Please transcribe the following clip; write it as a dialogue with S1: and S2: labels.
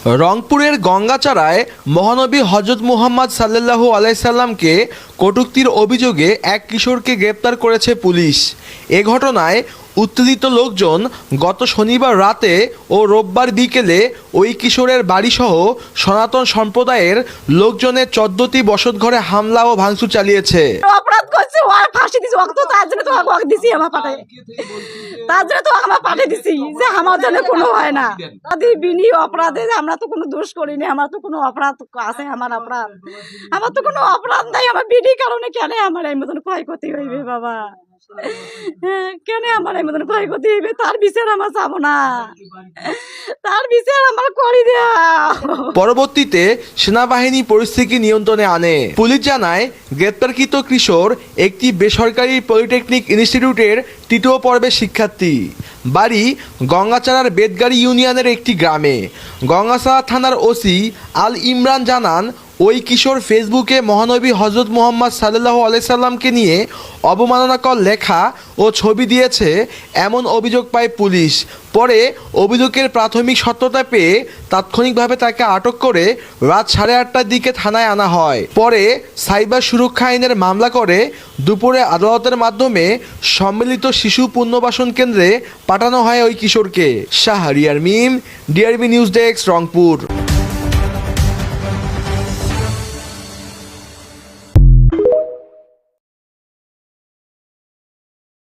S1: রংপুরের গঙ্গাচড়ায় মহানবী হযরত মুহাম্মদ সাল্লাল্লাহু আলাইহি সাল্লামকে কটূক্তির অভিযোগে এক কিশোরকে গ্রেপ্তার করেছে পুলিশ। এ ঘটনায় উত্তেজিত লোকজন গত শনিবার রাতে ও রোববার বিকেলে ওই কিশোরের বাড়িসহ সনাতন সম্প্রদায়ের লোকজনের 14টি বসতঘরে হামলা ও ভাঙচুর চালিয়েছে।
S2: অপরাধ করছে, ও ফাঁসি দিছি, ওকে তো তার জন্য তো ওকে দিছি আমার পাঠে, তার জন্য তো আমার পাঠে দিছি যে আমার জন্য কোনো হয় না। যদি বিনি অপরাধে আমরা তো কোনো দোষ করিনি, আমার তো কোনো অপরাধ আছে, আমার তো কোনো অপরাধ নাই। আমার বিনি কারণে কেন আমার এই মতন ক্ষয়ক্ষতি হইবে বাবা? কেন আমার এই মতন ক্ষয়ক্ষতি হইবে? তার বিচার আমার চাবো না, তার বিচার আমার করি দেয়া।
S1: পরবর্তীতে সেনাবাহিনী পরিস্থিতি নিয়ন্ত্রণে আনে। পুলিশ জানায়, গ্রেপ্তারকৃত কিশোর একটি বেসরকারি পলিটেকনিক ইনস্টিটিউটের তৃতীয় পর্বের শিক্ষার্থী। বাড়ি গঙ্গাচড়ার বেদগাড়ি ইউনিয়নের একটি গ্রামে। গঙ্গাচড়া থানার ওসি আল ইমরান জানান, ওই কিশোর ফেসবুকে মহানবী হযরত মুহাম্মদ সাল্লাল্লাহু আলাইহি সাল্লামকে নিয়ে অবমাননাকর লেখা ও ছবি দিয়েছে এমন অভিযোগ পায় পুলিশ। পরে অভিযোগের প্রাথমিক সত্যতা পেয়ে তাৎক্ষণিকভাবে তাকে আটক করে রাত 8:30টার দিকে থানায় আনা হয়। পরে সাইবার সুরক্ষা আইনের মামলা করে দুপুরে আদালতের মাধ্যমে সম্মিলিত শিশু পুনর্বাসন কেন্দ্রে পাঠানো হয় ওই কিশোরকে। শাহরিয়ার মিম, ডিআরবি নিউজ ডেস্ক, রংপুর।